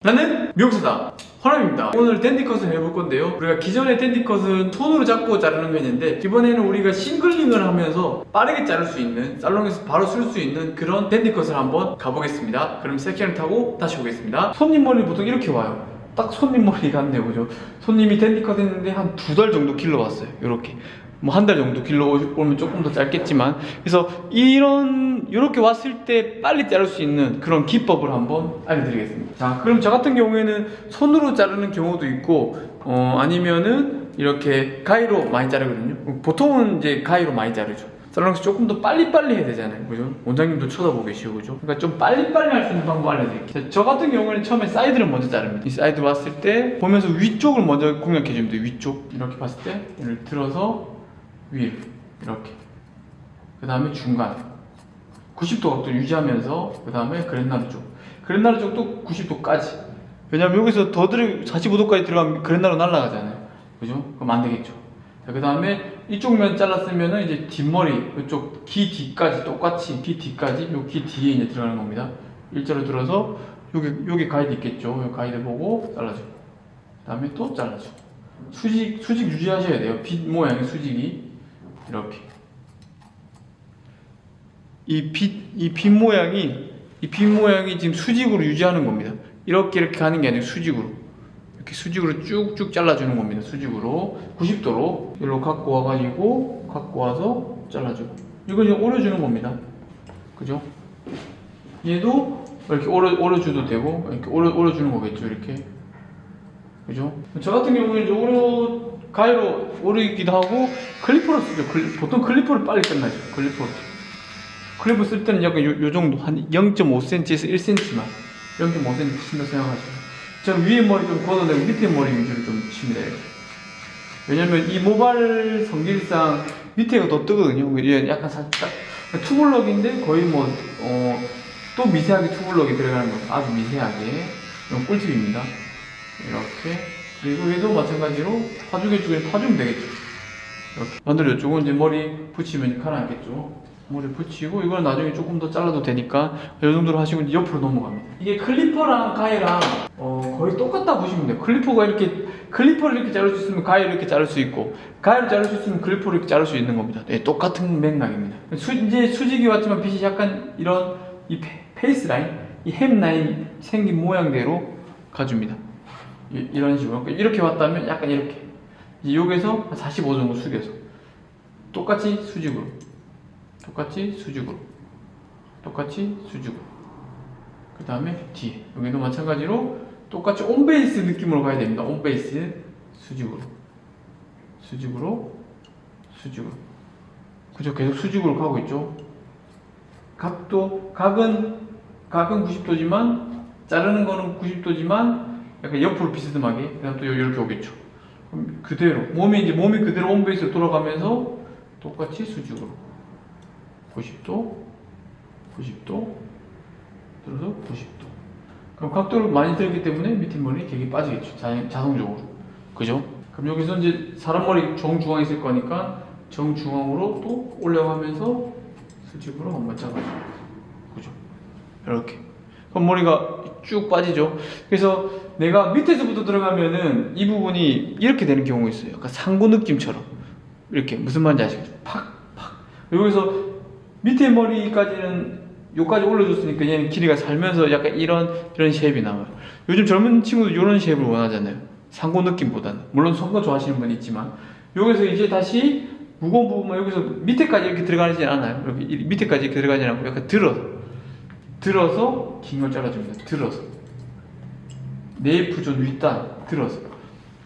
나는 미용사다 허남입니다. 오늘 댄디컷을 해볼 건데요, 우리가 기존의 댄디컷은 손으로 잡고 자르는 거 했는데 이번에는 우리가 싱글링을 하면서 빠르게 자를 수 있는, 살롱에서 바로 쓸 수 있는 그런 댄디컷을 한번 가보겠습니다. 그럼 섹션을 타고 다시 오겠습니다. 손님 머리 보통 이렇게 와요. 딱 손님 머리 같네요, 그죠? 손님이 댄디컷 했는데 한 2달 정도 길러왔어요. 이렇게 뭐 한 달 정도 길러오면 조금 더 짧겠지만, 그래서 이렇게 왔을 때 빨리 자를 수 있는 그런 기법을 한번 알려드리겠습니다. 자, 그럼 저 같은 경우에는 손으로 자르는 경우도 있고, 아니면은 이렇게 가위로 많이 자르거든요. 보통은 이제 가위로 많이 자르죠. 살롱에서 조금 더 빨리빨리 해야 되잖아요, 그죠? 원장님도 쳐다보고 계시고, 그죠? 그러니까 좀 빨리빨리 할 수 있는 방법 알려드릴게요. 자, 저 같은 경우에는 처음에 사이드를 먼저 자릅니다. 이 사이드 봤을 때 보면서 위쪽을 먼저 공략해주면 돼요. 위쪽 이렇게 봤을 때 얘를 들어서 위로 이렇게, 그 다음에 중간 90도 각도 유지하면서, 그 다음에 그랜나루 쪽도 90도까지. 왜냐면 여기서 더 45도까지 들어가면 그랜나루 날아가잖아요, 그죠? 그럼 안 되겠죠. 그 다음에 이쪽 면 잘랐으면은 이제 뒷머리, 이쪽 귀 뒤까지 똑같이, 귀 뒤까지, 요 귀 뒤에 이제 들어가는 겁니다. 일자로 들어서 여기 가이드 있겠죠. 요 가이드 보고 잘라줘. 그 다음에 또 잘라줘. 수직 유지하셔야 돼요. 빛 모양의 수직이 이렇게. 이 빛 모양이 지금 수직으로 유지하는 겁니다. 이렇게 가는 게 아니고 수직으로 쭉쭉 잘라주는 겁니다. 수직으로 90도로 이리로 갖고 와서 잘라주고, 이거 이제 오려주는 겁니다, 그죠? 얘도 이렇게 오려줘도 되고, 이렇게 오려주는 거겠죠, 이렇게, 그죠? 저 같은 경우는 이제 가위로 오르기도 하고 클리퍼로 쓰죠. 보통 클리퍼를 빨리 끝나죠. 클리퍼 쓸 때는 약간 요 정도, 한 0.5cm에서 1cm만, 0.5cm 친다 생각하시면. 전 위에 머리 좀 걷어내고 밑에 머리 위주로 좀 칩니다. 왜냐면 이 모발 성질상 밑에가 더 뜨거든요. 약간 살짝 투블럭인데 거의 또 미세하게 투블럭이 들어가는 거예요. 아주 미세하게. 이건 꿀팁입니다. 이렇게. 그리고 얘도 마찬가지로 파주면 되겠죠. 이렇게. 반대로 이쪽은 이제 머리 붙이면 가라앉겠죠. 머리 붙이고, 이걸 나중에 조금 더 잘라도 되니까 이 정도로 하시고 이제 옆으로 넘어갑니다. 이게 클리퍼랑 가위랑 거의 똑같다 보시면 돼요. 클리퍼를 이렇게 자를 수 있으면 가위를 이렇게 자를 수 있고, 가위를 자를 수 있으면 클리퍼를 이렇게 자를 수 있는 겁니다. 네, 똑같은 맥락입니다. 이제 수직이 왔지만 빛이 약간 이런 이 페이스 라인, 이 햄 라인 생긴 모양대로 가줍니다. 이런 식으로. 이렇게 왔다면 약간 이렇게, 이제 여기서 한 45 정도 숙여서 똑같이 수직으로, 그 다음에 뒤에, 여기도 마찬가지로 똑같이 온베이스 느낌으로 가야 됩니다. 온베이스, 수직으로, 그죠? 계속 수직으로 가고 있죠. 각은 90도지만 자르는 거는 90도지만 약간 옆으로 비스듬하게, 그다음 또 이렇게 오겠죠. 그럼 그대로 몸이 그대로 온베이스로 돌아가면서 똑같이 수직으로 90도 들어서 90도. 그럼 각도를 많이 들기 때문에 밑에 머리 되게 빠지겠죠, 자동적으로, 그죠? 그럼 여기서 이제 사람 머리 정중앙에 있을 거니까 정중앙으로 또 올라가면서 수직으로 한번 잡아줘요, 그죠? 이렇게. 그럼 머리가 쭉 빠지죠. 그래서 내가 밑에서부터 들어가면은 이 부분이 이렇게 되는 경우가 있어요. 약간 상고 느낌처럼. 이렇게, 무슨 말인지 아시겠죠? 팍. 여기서 밑에 머리까지는 여기까지 올려줬으니까 얘는 길이가 살면서 약간 이런 쉐입이 나와요. 요즘 젊은 친구들 이런 쉐입을 원하잖아요. 상고 느낌보다는. 물론 성거 좋아하시는 분 있지만, 여기서 이제 다시 무거운 부분만 여기서 밑에까지 이렇게 들어가지 않아요. 이렇게 밑에까지 이렇게 들어가지 않고 약간 들어서 긴 걸 잘라줍니다. 들어서 네이프 존 윗단 들어서.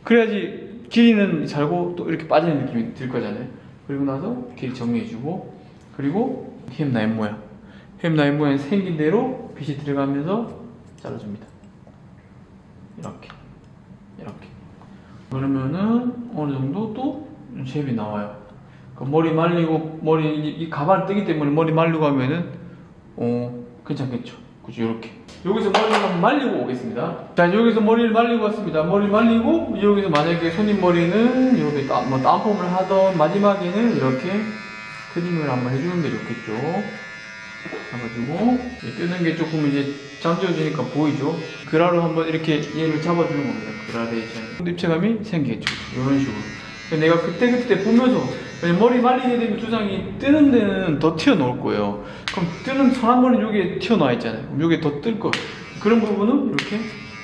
그래야지 길이는 살고 또 이렇게 빠지는 느낌이 들 거잖아요. 그리고 나서 길이 정리해주고, 그리고 햄 라인 모양 생긴 대로 빛이 들어가면서 잘라줍니다. 이렇게. 그러면은 어느 정도 또 쉐입이 나와요. 머리 말리고, 이 가발 뜨기 때문에 머리 말리고 하면은 괜찮겠죠, 그죠? 이렇게. 여기서 머리를 한번 말리고 오겠습니다. 자, 여기서 머리를 말리고 왔습니다. 머리 말리고, 여기서 만약에 손님 머리는 이렇게 다운펌을 하던 마지막에는 이렇게 트림을 한번 해주는 게 좋겠죠. 잡아주고 뜨는 게 조금 이제 잠재워지니까 보이죠? 그라로 한번 이렇게 얘를 잡아주는 겁니다. 그라데이션 입체감이 생기겠죠. 이런 식으로 내가 그때 보면서 머리 말리게 되면 두상이 뜨는 데는 더 튀어나올 거예요. 그럼 뜨는 선한 머리는 여기에 튀어나와 있잖아요. 그럼 여기에 더 뜰 거예요. 그런 부분은 이렇게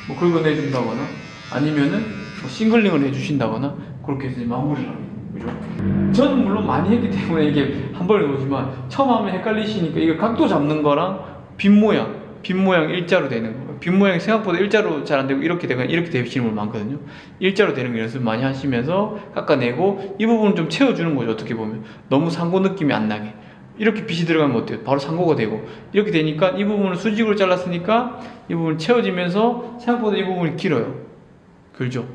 뭐 긁어내준다거나 아니면은 뭐 싱글링을 해주신다거나 그렇게 해서 마무리를 합니다. 그죠? 저는 물론 많이 했기 때문에 이게 한 번에 오지만 처음 하면 헷갈리시니까 이거 각도 잡는 거랑 빗 모양 일자로 되는 거. 빗 모양이 생각보다 일자로 잘 안 되고 이렇게 되시는 분 많거든요. 일자로 되는 거 연습 많이 하시면서 깎아내고 이 부분을 좀 채워주는 거죠. 어떻게 보면 너무 상고 느낌이 안 나게 이렇게 빗이 들어가면 어때요? 바로 상고가 되고 이렇게 되니까 이 부분을 수직으로 잘랐으니까 이 부분이 채워지면서 생각보다 이 부분이 길어요. 그렇죠?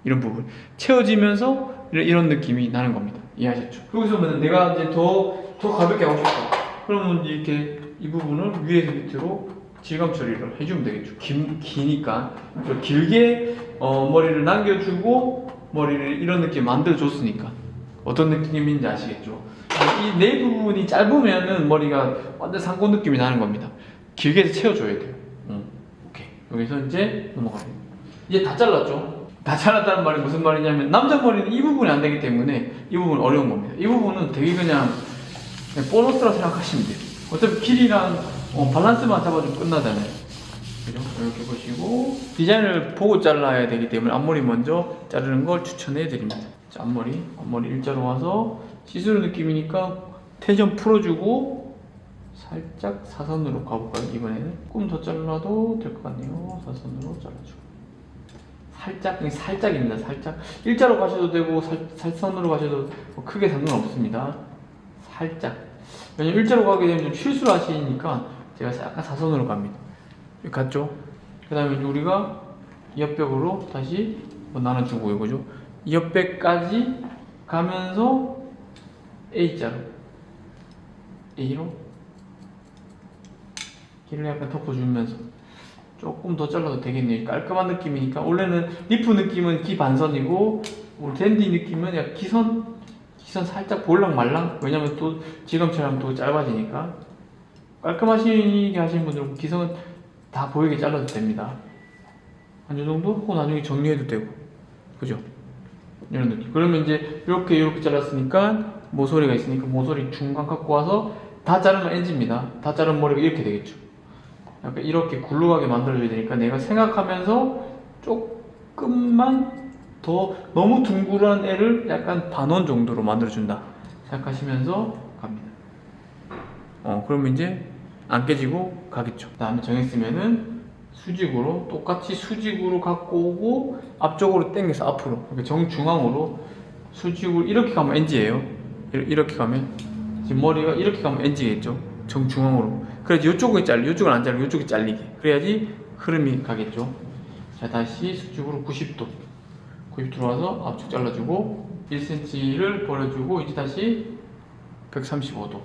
이런 부분 채워지면서 이런 느낌이 나는 겁니다. 이해하셨죠? 여기서 내가 이제 더 가볍게 하고 싶다. 그러면 이렇게 이 부분을 위에서 밑으로 질감 처리를 해주면 되겠죠. 기니까 길게 머리를 남겨주고 머리를 이런 느낌 만들어줬으니까 어떤 느낌인지 아시겠죠? 이 네 부분이 짧으면은 머리가 완전 상고 느낌이 나는 겁니다. 길게 채워줘야 돼요. 오케이. 여기서 이제 넘어가요. 이제 다 잘랐죠? 다 잘랐다는 말이 무슨 말이냐면 남자 머리는 이 부분이 안 되기 때문에 이 부분은 어려운 겁니다. 이 부분은 되게 그냥 보너스라 생각하시면 돼요. 어차피 길이랑 밸런스만 잡아주면 끝나잖아요. 그죠? 이렇게 보시고 디자인을 보고 잘라야 되기 때문에 앞머리 먼저 자르는 걸 추천해 드립니다. 자, 앞머리 일자로 와서 시스루 느낌이니까 텐션 풀어주고 살짝 사선으로 가볼까요? 이번에는 조금 더 잘라도 될 것 같네요. 사선으로 잘라주고 살짝입니다. 살짝 일자로 가셔도 되고 살선으로 가셔도 뭐 크게 상관없습니다. 살짝. 왜냐면 일자로 가게 되면 좀 실수를 하시니까 제가 약간 사선으로 갑니다. 갔죠? 그 다음에 우리가 옆벽으로 다시 나눠주고 이거죠. 옆벽까지 가면서 A자로 A로 길을 약간 덮어주면서 조금 더 잘라도 되겠네요. 깔끔한 느낌이니까 원래는 리프 느낌은 기 반선이고 우리 댄디 느낌은 약간 기선 살짝 볼랑말랑. 왜냐면 또 지금처럼 또 짧아지니까 깔끔하시게 하시는 분들은 기선은 다 보이게 잘라도 됩니다. 한 이 정도 하고 나중에 정리해도 되고 그죠? 이런 느낌. 그러면 이제 이렇게 잘랐으니까 모서리가 있으니까 모서리 중간 갖고 와서 다 자르면 NG입니다. 다 자른 머리가 이렇게 되겠죠. 약간 이렇게 굴러가게 만들어줘야 되니까 내가 생각하면서 조금만 더 너무 둥그런 애를 약간 반원 정도로 만들어준다 생각하시면서 갑니다. 그러면 이제 안 깨지고 가겠죠. 그 다음에 정했으면은 수직으로 똑같이 수직으로 갖고 오고 앞쪽으로 당겨서 앞으로 이렇게 정중앙으로 수직으로 이렇게 가면 NG예요. 이렇게 가면 지금 머리가 이렇게 가면 NG겠죠. 정중앙으로. 그래야지 이쪽은 이쪽은 안 잘리고 이쪽이 잘리게. 그래야지 흐름이 가겠죠. 자, 다시 수직으로 90도 와서 앞쪽 잘라주고 1cm를 버려주고 이제 다시 135도.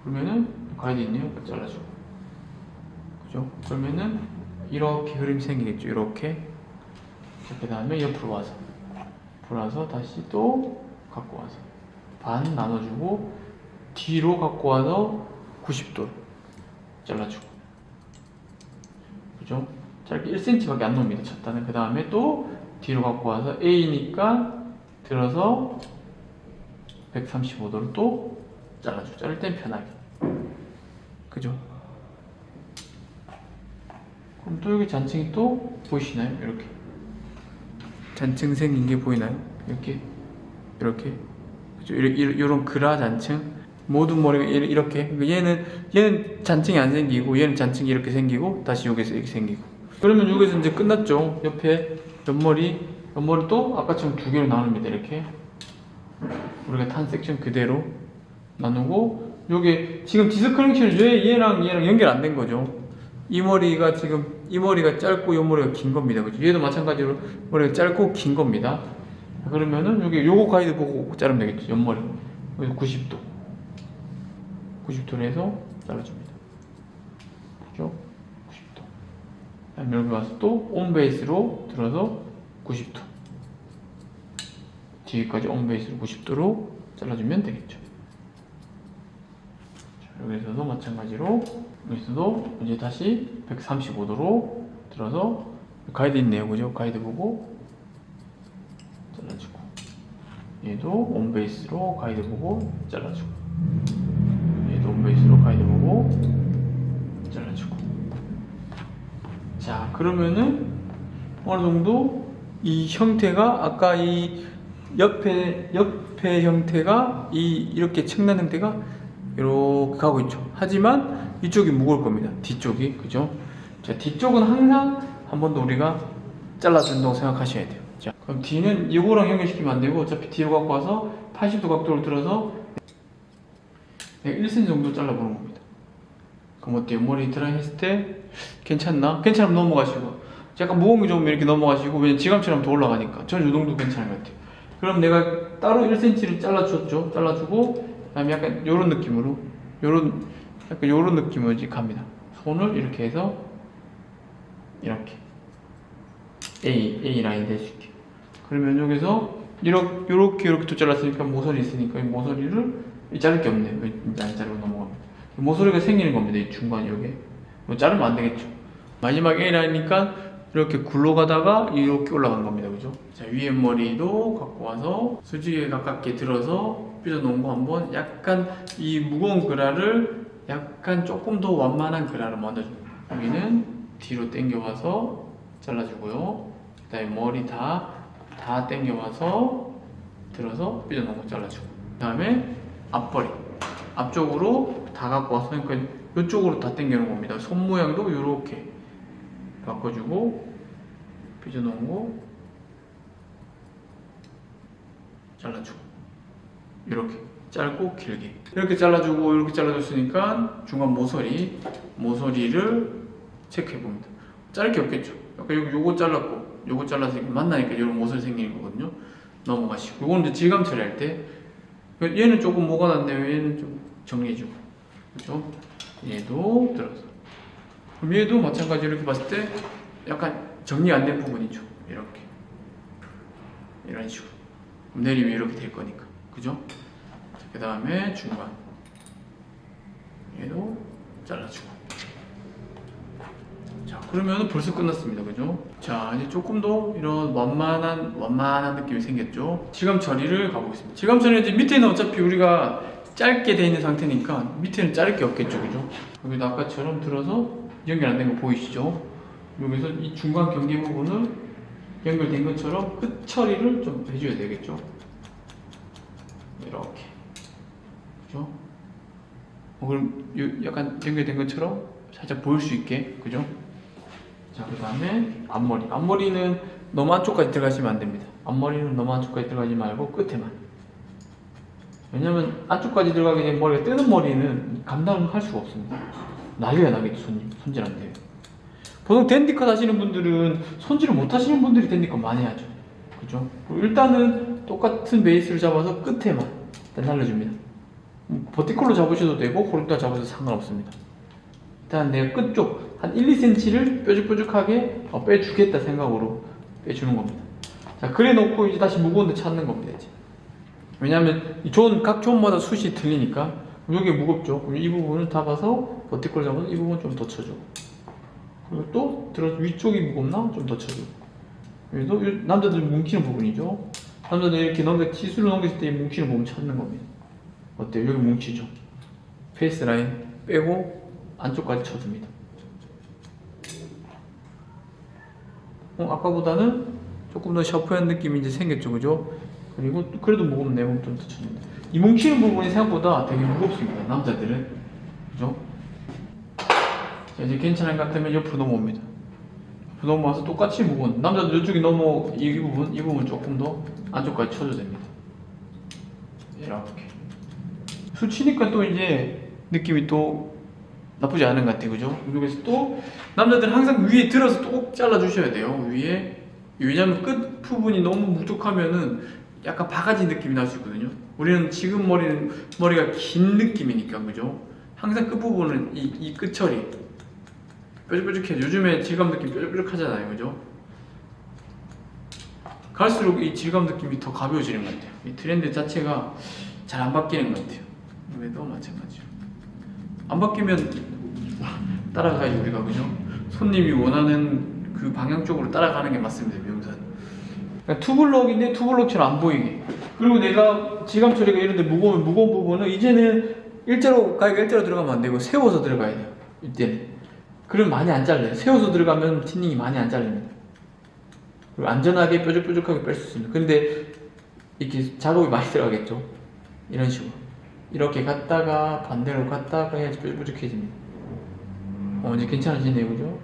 그러면은 가이드 있네요. 잘라주고. 그죠? 그러면은 이렇게 흐름이 생기겠죠. 이렇게. 그 다음에 옆으로 와서 다시 또 갖고 와서 반 나눠주고 뒤로 갖고 와서 90도로 잘라주고. 그죠? 짧게 1cm밖에 안 나옵니다. 첫 단은. 그 다음에 또 뒤로 갖고 와서 A니까 들어서 135도로 또 잘라주고. 자를 땐 편하게. 그죠? 그럼 또 여기 잔층이 또 보이시나요? 이렇게 잔층 생긴 게 보이나요? 이렇게 그죠? 이런 그라 잔층. 모든 머리가 이렇게. 얘는 잔층이 안 생기고 얘는 잔층이 이렇게 생기고 다시 여기서 이렇게 생기고. 그러면 여기서 이제 끝났죠. 옆에 옆머리 또 아까처럼 두 개로 나눕니다. 이렇게 우리가 탄 섹션 그대로 나누고 요게 지금 디스커넥션이 왜 얘랑 연결 안 된 거죠? 이 머리가 짧고 이 머리가 긴 겁니다. 그죠? 얘도 마찬가지로 머리가 짧고 긴 겁니다. 그러면은 요거 가이드 보고 자르면 되겠죠. 옆머리 90도로 해서 잘라줍니다. 그죠? 90도. 다음에 여기 와서 또 온베이스로 들어서 90도. 뒤에까지 온베이스로 90도로 잘라주면 되겠죠. 자, 여기서도 마찬가지로 여기서도 이제 다시 135도로 들어서 가이드 있네요, 그죠? 가이드 보고 잘라주고, 얘도 온베이스로 가이드 보고 잘라주고, 얘도 온베이스로 가이드 보고 잘라주고. 자, 그러면은 어느 정도 이 형태가 아까 이 옆에 형태가 이렇게 책난 형태가 이렇게 가고 있죠. 하지만 이쪽이 무거울 겁니다. 뒤쪽이, 그죠? 자, 뒤쪽은 항상 한 번 더 우리가 잘라준다고 생각하셔야 돼요. 자, 그럼 뒤는 이거랑 연결시키면 안 되고 어차피 뒤로 갖고 와서 80도 각도를 들어서 1cm 정도 잘라보는 겁니다. 그럼 어때요? 머리 드라이 했을 때 괜찮나? 괜찮으면 넘어가시고, 약간 무거운 게 좀 이렇게 넘어가시고, 왜냐면 지감처럼 더 올라가니까 저는 이 정도 괜찮은 것 같아요. 그럼 내가 따로 1cm를 잘라줬죠. 잘라주고 그 다음에 약간 요런 느낌으로 약간 요런 느낌으로 이제 갑니다. 손을 이렇게 해서 이렇게 A 라인 될 수 있게. 그러면 여기서 이렇게 또 잘랐으니까 모서리 있으니까 이 모서리를 자를 게 없네. 안 자르고 넘어갑니다. 모서리가 생기는 겁니다. 이 중간 여기에. 뭐 자르면 안 되겠죠. 마지막 A 라인이니까 이렇게 굴러가다가 이렇게 올라가는 겁니다. 그죠? 자, 위에 머리도 갖고 와서 수직에 가깝게 들어서 삐져놓은 거 한번 약간 이 무거운 그라를 약간 조금 더 완만한 그라를 만들어줍니다. 여기는 뒤로 당겨와서 잘라주고요. 그 다음에 머리 다 당겨와서 들어서 삐져놓은 거 잘라주고, 그 다음에 앞머리 앞쪽으로 다 갖고 와서, 그러니까 이쪽으로 다 당겨놓은 겁니다. 손 모양도 이렇게 바꿔주고 삐져놓은 거 잘라주고, 이렇게 짧고 길게 이렇게 잘라주고 이렇게 잘라줬으니까 중간 모서리를 체크해봅니다. 자를 게 없겠죠. 아까 요거 잘랐고 요거 잘랐으니까 만나니까 이런 모서리 생기는 거거든요. 넘어가시고, 요거는 이제 질감 처리할 때 얘는 조금 뭐가 낫네요. 얘는 좀 정리해주고, 그죠? 얘도 들어서, 그럼 얘도 마찬가지로 이렇게 봤을 때 약간 정리 안 된 부분이죠. 이렇게 이런 식으로 내리면 이렇게 될 거니까, 그죠? 그 다음에 중간 얘도 잘라주고. 자, 그러면 벌써 끝났습니다. 그죠? 자, 이제 조금 더 이런 완만한 느낌이 생겼죠? 질감 처리를 가보겠습니다. 질감 처리는 이제 밑에는 어차피 우리가 짧게 돼 있는 상태니까 밑에는 자를 게 없겠죠. 그죠? 여기도 아까처럼 들어서 연결 안 된 거 보이시죠? 여기서 이 중간 경계 부분을 연결된 것처럼 끝 처리를 좀 해줘야 되겠죠? 이렇게. 그죠? 그럼 약간 연결된 것처럼 살짝 보일 수 있게. 그죠? 자, 그 다음에 앞머리는 너무 안쪽까지 들어가시면 안 됩니다. 앞머리는 너무 안쪽까지 들어가지 말고 끝에만. 왜냐면 안쪽까지 들어가게 되면 머리가 뜨는 머리는 감당할 수가 없습니다. 난리가 나겠죠. 손질 안 돼요. 보통 댄디컷 하시는 분들은 손질을 못 하시는 분들이 댄디컷 많이 하죠. 그죠? 일단은 똑같은 베이스를 잡아서 끝에만 일단 날려줍니다. 버티컬로 잡으셔도 되고 호rizontal 잡아도 상관없습니다. 일단 내가 끝쪽 한 1, 2cm를 뾰족뾰족하게 빼주겠다 생각으로 빼주는 겁니다. 자, 그래 놓고 이제 다시 무거운 데 찾는 겁니다. 이제. 왜냐하면 각 존마다 숱이 틀리니까 여기 무겁죠. 그럼 이 부분을 잡아서 버티컬 잡아서 이 부분 좀 더 쳐주고, 그리고 또 위쪽이 무겁나 좀 더 쳐주고. 여기도 남자들 뭉치는 부분이죠. 남자들 이렇게 치수를 넘겼을 때 뭉치는 부분 찾는 겁니다. 어때요? 여기 뭉치죠. 페이스 라인 빼고 안쪽까지 쳐줍니다. 아까보다는 조금 더 샤프한 느낌이 이제 생겼죠, 그죠? 그리고 그래도 무거운 내몸 좀 더 칩니다. 이 뭉치는 부분이 생각보다 되게 무겁습니다, 남자들은. 그죠? 자, 이제 괜찮은 것 같으면 옆으로 넘어옵니다. 옆으로 넘어와서 똑같이 무거운, 남자들 이쪽이 이 부분 조금 더 안쪽까지 쳐줘야 됩니다. 이렇게. 수치니까 또 이제 느낌이 또 나쁘지 않은 것 같아요, 그죠? 그래서 또 남자들은 항상 위에 들어서 꼭 잘라주셔야 돼요. 위에. 왜냐면 끝 부분이 너무 부족하면은 약간 바가지 느낌이 날 수 있거든요. 우리는 지금 머리가 긴 느낌이니까, 그죠? 항상 끝 부분은 이 끝 처리 뾰족뾰족해. 요즘에 질감 느낌 뾰족뾰족하잖아요, 그죠? 갈수록 이 질감 느낌이 더 가벼워지는 것 같아요. 이 트렌드 자체가 잘 안 바뀌는 것 같아요. 여기도 마찬가지로. 안 바뀌면 따라가야지 우리가, 그죠? 손님이 원하는 그 방향 쪽으로 따라가는 게 맞습니다, 미용사는. 그러니까 투블럭인데 투블럭처럼 안 보이게. 그리고 내가 지감 처리가 이런데 무거운 부분은 이제는 가위가 일자로 들어가면 안 되고 세워서 들어가야 돼요, 이때는. 그럼 많이 안 잘려요. 세워서 들어가면 틴닝이 많이 안 잘립니다. 그리고 안전하게 뾰족뾰족하게 뺄 수 있습니다. 근데 이렇게 작업이 많이 들어가겠죠. 이런 식으로 이렇게 갔다가 반대로 갔다가 해야지 뾰족해집니다. 이제 괜찮아지네요, 그죠?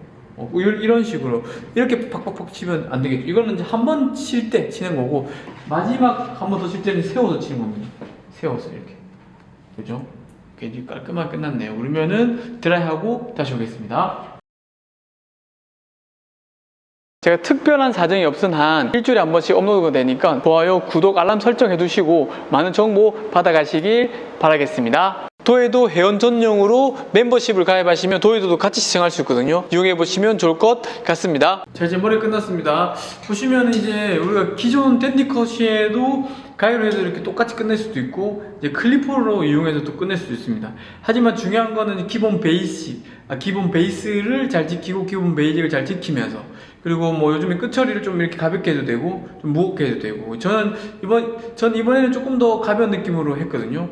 이런 식으로 이렇게 팍팍팍 치면 안 되겠죠. 이거는 이제 한 번 칠 때 치는 거고, 마지막 한 번 더 칠 때는 세워서 치는 겁니다. 세워서 이렇게, 그죠? 이렇게 깔끔하게 끝났네요. 그러면은 드라이하고 다시 오겠습니다. 제가 특별한 사정이 없은 한 일주일에 한 번씩 업로드가 되니까 좋아요, 구독, 알람 설정 해두시고 많은 정보 받아가시길 바라겠습니다. 도에도 회원 전용으로 멤버십을 가입하시면 도에도도 같이 시청할 수 있거든요. 이용해보시면 좋을 것 같습니다. 자, 이제 머리 끝났습니다. 보시면 이제 우리가 기존 댄디컷시에도 가위로 해서 이렇게 똑같이 끝낼 수도 있고, 이제 클리퍼로 이용해서 또 끝낼 수도 있습니다. 하지만 중요한 거는 기본 베이스를 잘 지키고 기본 베이직을 잘 지키면서, 그리고 뭐 요즘에 끝처리를 좀 이렇게 가볍게 해도 되고 좀 무겁게 해도 되고, 전 이번에는 조금 더 가벼운 느낌으로 했거든요.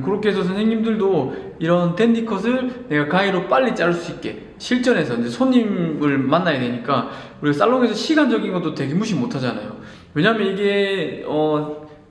그렇게 해서 선생님들도 이런 댄디컷을 내가 가위로 빨리 자를 수 있게, 실전에서 이제 손님을 만나야 되니까 우리가 살롱에서 시간적인 것도 되게 무시 못 하잖아요. 왜냐면 이게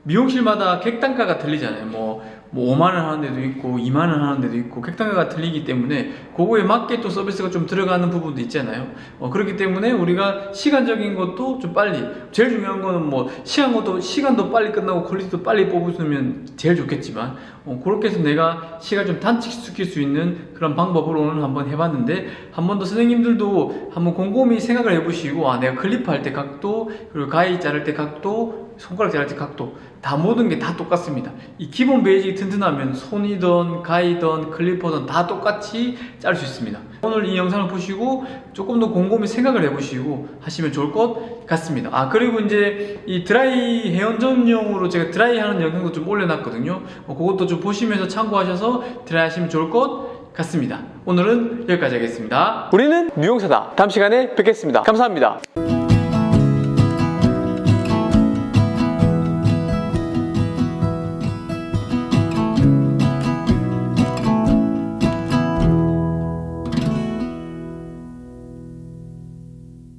미용실마다 객단가가 틀리잖아요. 뭐 5만원 하는 데도 있고 2만원 하는 데도 있고 객단가가 틀리기 때문에 그거에 맞게 또 서비스가 좀 들어가는 부분도 있잖아요. 그렇기 때문에 우리가 시간적인 것도 좀 빨리, 제일 중요한 거는 뭐 시간도 빨리 끝나고 퀄리티도 빨리 뽑으면 제일 좋겠지만, 그렇게 해서 내가 시간 좀 단축시킬 수 있는 그런 방법으로 오늘 한번 해봤는데, 한 번 더 선생님들도 한번 곰곰이 생각을 해보시고, 내가 클리프 할 때 각도, 그리고 가위 자를 때 각도, 손가락 자를 때 각도, 다 모든 게 다 똑같습니다. 이 기본 베이직이 튼튼하면 손이든 가위든 클리퍼든 다 똑같이 자를 수 있습니다. 오늘 이 영상을 보시고 조금 더 곰곰이 생각을 해보시고 하시면 좋을 것 같습니다. 그리고 이제 이 드라이 헤어 전용으로 제가 드라이 하는 영상도 좀 올려놨거든요. 그것도 좀 보시면서 참고하셔서 드라이 하시면 좋을 것 같습니다. 오늘은 여기까지 하겠습니다. 우리는 미용사다. 다음 시간에 뵙겠습니다. 감사합니다.